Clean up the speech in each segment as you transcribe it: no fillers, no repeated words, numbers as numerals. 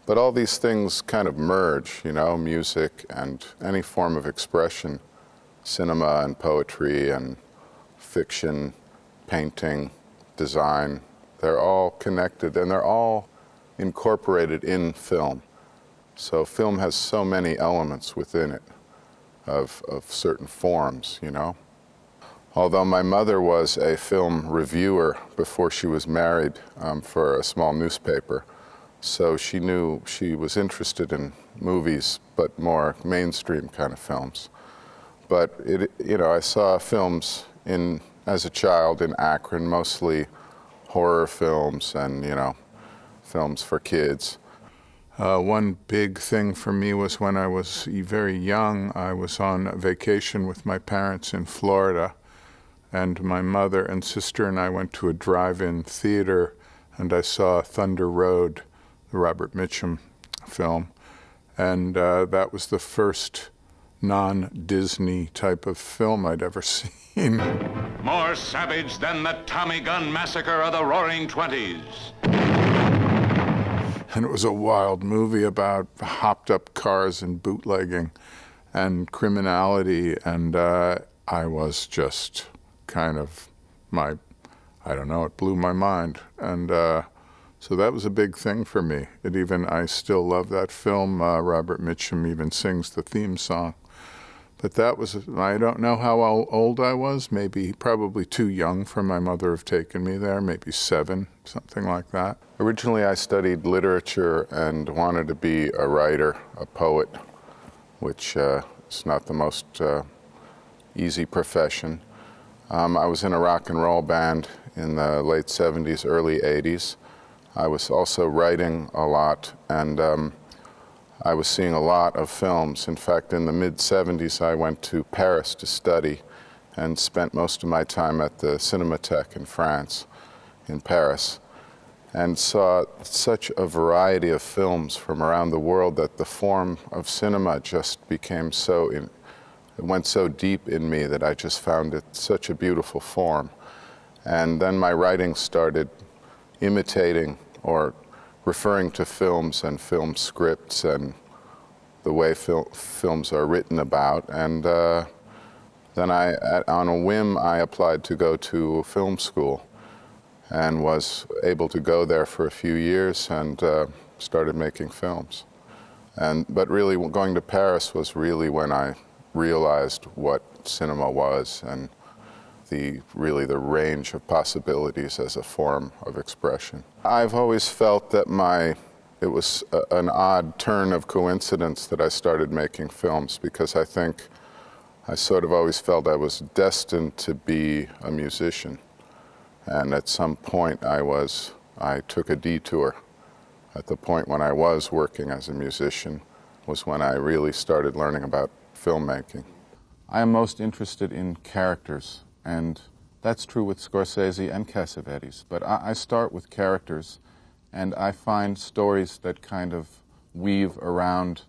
But all these things kind of merge, you know, music and any form of expression, cinema and poetry and fiction, painting, design, they're all connected and they're all incorporated in film. So film has so many elements within it of certain forms, you know. Although my mother was a film reviewer before she was married for a small newspaper, so she knew she was interested in movies, but more mainstream kind of films. But you know, I saw films as a child in Akron, mostly horror films and, you know, films for kids. One big thing for me was when I was very young, I was on vacation with my parents in Florida, and my mother and sister and I went to a drive-in theater, and I saw Thunder Road, the Robert Mitchum film, and that was the first non-Disney type of film I'd ever seen. More savage than the Tommy Gun Massacre of the Roaring Twenties. And it was a wild movie about hopped-up cars and bootlegging and criminality, and I was just kind of I don't know, it blew my mind. And so that was a big thing for me. I still love that film. Robert Mitchum even sings the theme song. But that was, I don't know how old I was, probably too young for my mother to have taken me there, maybe 7, something like that. Originally I studied literature and wanted to be a writer, a poet, which is not the most easy profession. I was in a rock and roll band in the late 70s, early 80s. I was also writing a lot, and I was seeing a lot of films. In fact, in the mid-70s, I went to Paris to study and spent most of my time at the Cinémathèque in France, in Paris, and saw such a variety of films from around the world that the form of cinema just became it went so deep in me that I just found it such a beautiful form. And then my writing started imitating or referring to films and film scripts and the way films are written about. And then on a whim, I applied to go to film school and was able to go there for a few years and started making films. But really, going to Paris was really when I realized what cinema was and really the range of possibilities as a form of expression. I've always felt that it was an odd turn of coincidence that I started making films, because I think I sort of always felt I was destined to be a musician. And at some point I took a detour. At the point when I was working as a musician was when I really started learning about filmmaking. I am most interested in characters. And that's true with Scorsese and Cassavetes. But I start with characters, and I find stories that kind of weave around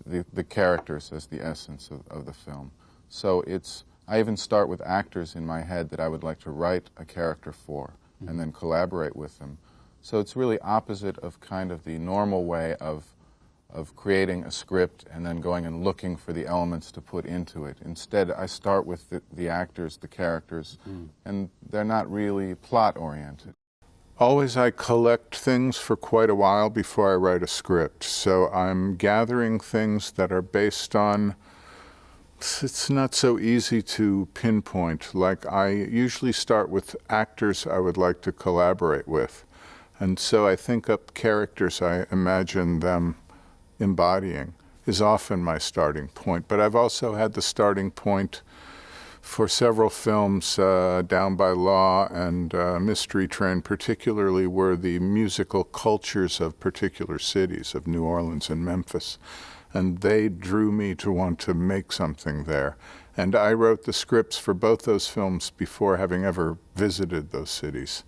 the characters as the essence of the film. So I even start with actors in my head that I would like to write a character for, and then collaborate with them. So it's really opposite of kind of the normal way of creating a script and then going and looking for the elements to put into it. Instead, I start with the actors, the characters, and they're not really plot-oriented. Always I collect things for quite a while before I write a script. So I'm gathering things that are based on, it's not so easy to pinpoint. Like, I usually start with actors I would like to collaborate with. And so I think up characters I imagine them embodying is often my starting point. But I've also had the starting point for several films, Down by Law and Mystery Train particularly, were the musical cultures of particular cities, of New Orleans and Memphis. And they drew me to want to make something there. And I wrote the scripts for both those films before having ever visited those cities.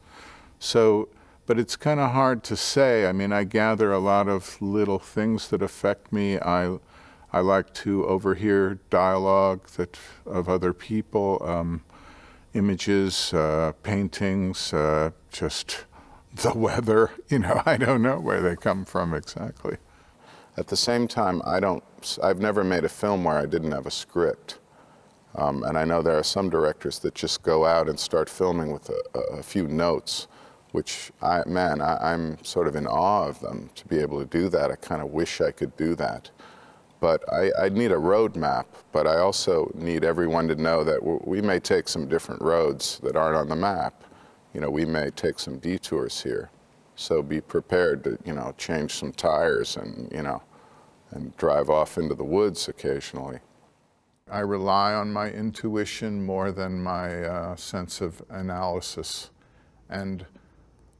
So, but it's kind of hard to say. I mean, I gather a lot of little things that affect me. I like to overhear dialogue of other people, images, paintings, just the weather, I don't know where they come from exactly. At the same time, I've never made a film where I didn't have a script. And I know there are some directors that just go out and start filming with a few notes, which I'm sort of in awe of them to be able to do that. I kind of wish I could do that. But I need a roadmap, but I also need everyone to know that we may take some different roads that aren't on the map. We may take some detours here. So be prepared to, change some tires and drive off into the woods occasionally. I rely on my intuition more than my sense of analysis. And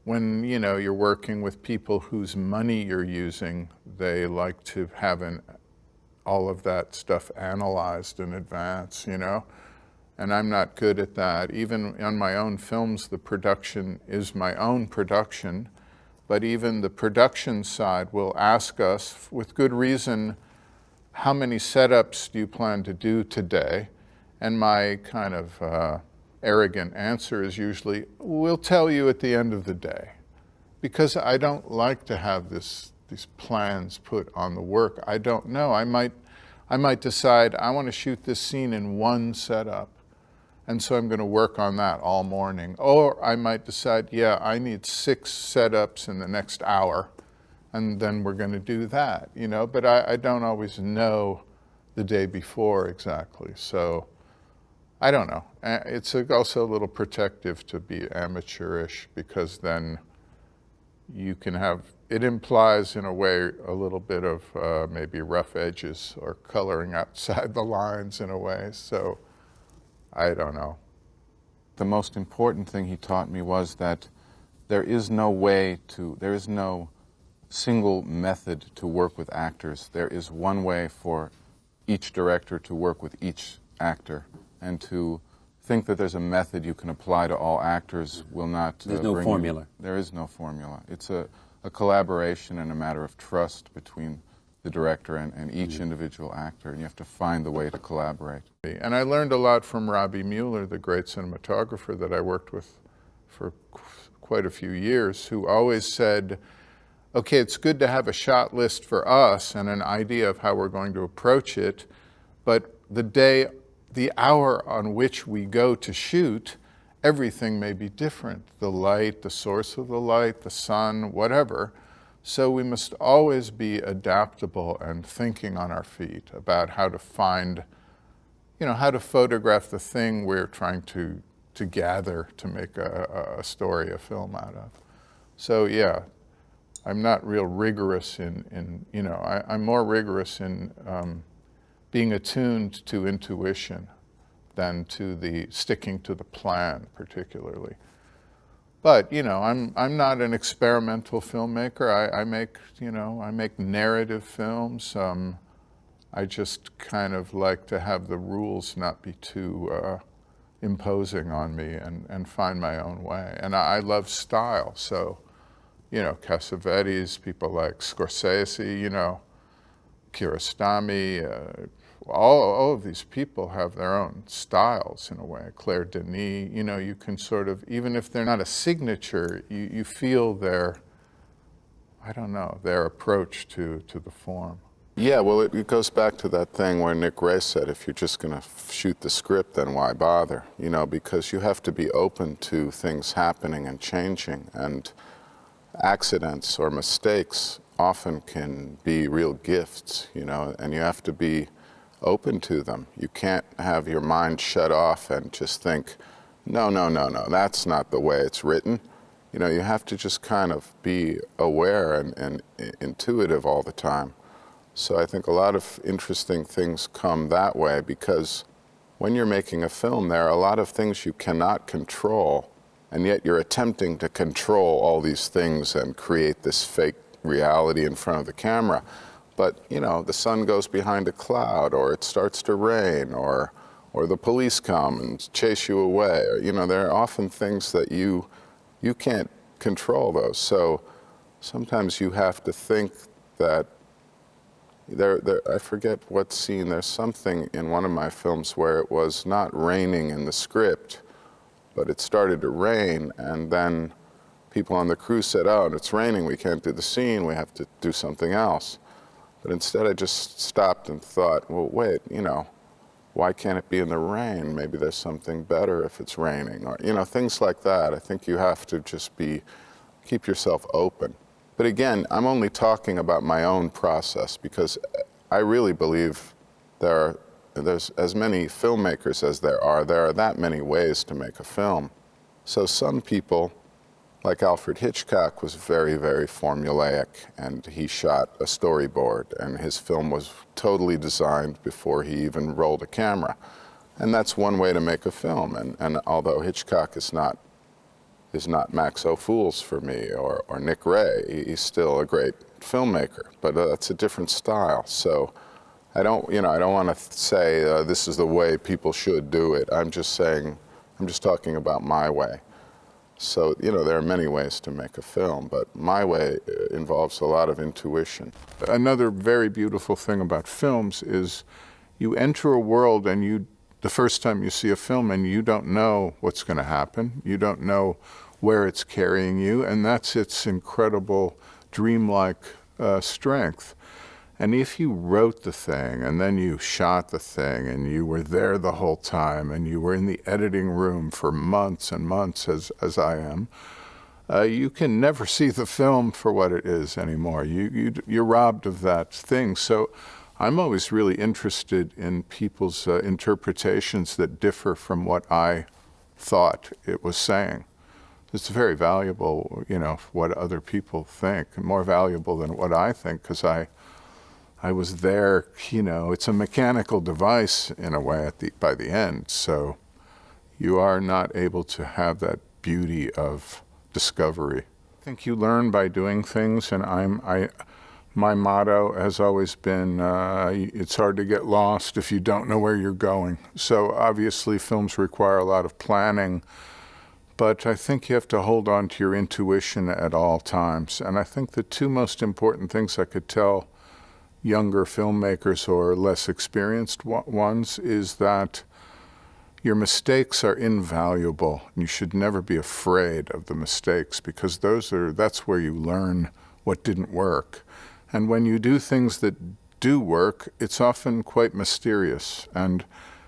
when, you're working with people whose money you're using, they like to have all of that stuff analyzed in advance, And I'm not good at that. Even on my own films, the production is my own production, but even the production side will ask us, with good reason, how many setups do you plan to do today? And my kind of arrogant answer is usually, we'll tell you at the end of the day. Because I don't like to have these plans put on the work. I don't know. I might decide I want to shoot this scene in one setup. And so I'm going to work on that all morning. Or I might decide, yeah, I need 6 setups in the next hour, and then we're going to do that, But I don't always know the day before exactly. So I don't know. It's also a little protective to be amateurish, because then you can have, it implies in a way a little bit of maybe rough edges or coloring outside the lines in a way. So I don't know. The most important thing he taught me was that there is no single method to work with actors. There is one way for each director to work with each actor, and to think that there's a method you can apply to all actors will not There's no formula. There is no formula. It's a collaboration and a matter of trust between the director and each individual actor, and you have to find the way to collaborate. And I learned a lot from Robbie Mueller, the great cinematographer that I worked with for quite a few years, who always said, okay, it's good to have a shot list for us and an idea of how we're going to approach it, but the hour on which we go to shoot, everything may be different. The light, the source of the light, the sun, whatever. So we must always be adaptable and thinking on our feet about how to find, how to photograph the thing we're trying to gather to make a story, a film out of. So yeah, I'm not real rigorous I'm more rigorous in being attuned to intuition than to sticking to the plan particularly. But I'm not an experimental filmmaker. I make narrative films. I just kind of like to have the rules not be too imposing on me, and find my own way. And I love style. So, Cassavetes, people like Scorsese, Kiarostami, all of these people have their own styles in a way. Claire Denis, you can sort of, even if they're not a signature, you feel their approach to the form. Yeah, well, it goes back to that thing where Nick Ray said, if you're just going to shoot the script, then why bother? Because you have to be open to things happening and changing, and accidents or mistakes often can be real gifts, and you have to be open to them. You can't have your mind shut off and just think, no, that's not the way it's written. You have to just kind of be aware and intuitive all the time. So I think a lot of interesting things come that way, because when you're making a film, there are a lot of things you cannot control, and yet you're attempting to control all these things and create this fake reality in front of the camera. But, the sun goes behind a cloud, or it starts to rain, or the police come and chase you away. Or, there are often things that you can't control those. So sometimes you have to think that I forget what scene, there's something in one of my films where it was not raining in the script, but it started to rain, and then people on the crew said, oh, it's raining, we can't do the scene, we have to do something else. But instead I just stopped and thought, well, wait, you know, why can't it be in the rain? Maybe there's something better if it's raining, or, you know, things like that. I think you have to just keep yourself open. But again, I'm only talking about my own process because I really believe there's as many filmmakers as there are that many ways to make a film. So some people, like Alfred Hitchcock, was very, very formulaic, and he shot a storyboard, and his film was totally designed before he even rolled a camera. And that's one way to make a film. And although Hitchcock is not Max O'Fools for me, or Nick Ray, he's still a great filmmaker, but that's a different style. So I don't want to say this is the way people should do it. I'm just talking about my way. So, you know, there are many ways to make a film, but my way involves a lot of intuition. Another very beautiful thing about films is you enter a world and the first time you see a film and you don't know what's going to happen. You don't know where it's carrying you, and that's its incredible dreamlike strength. And if you wrote the thing and then you shot the thing and you were there the whole time and you were in the editing room for months and months, as I am, you can never see the film for what it is anymore. You're robbed of that thing. So I'm always really interested in people's interpretations that differ from what I thought it was saying. It's very valuable, you know, what other people think, more valuable than what I think, because I was there, you know, it's a mechanical device in a way by the end, so you are not able to have that beauty of discovery. I think you learn by doing things, and my motto has always been, it's hard to get lost if you don't know where you're going. So obviously films require a lot of planning, but I think you have to hold on to your intuition at all times. And I think the two most important things I could tell younger filmmakers or less experienced ones is that your mistakes are invaluable. You should never be afraid of the mistakes, because that's where you learn what didn't work. And when you do things that do work, it's often quite mysterious. And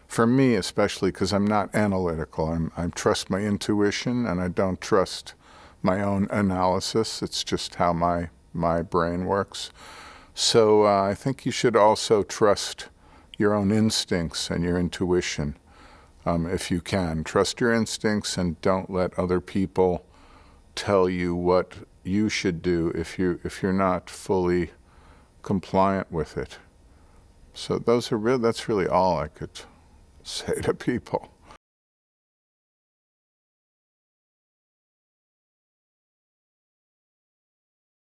for me especially, because I'm not analytical, I trust my intuition and I don't trust my own analysis. It's just how my brain works. So I think you should also trust your own instincts and your intuition, if you can. Trust your instincts and don't let other people tell you what you should do if you're not fully compliant with it. So that's really all I could say to people.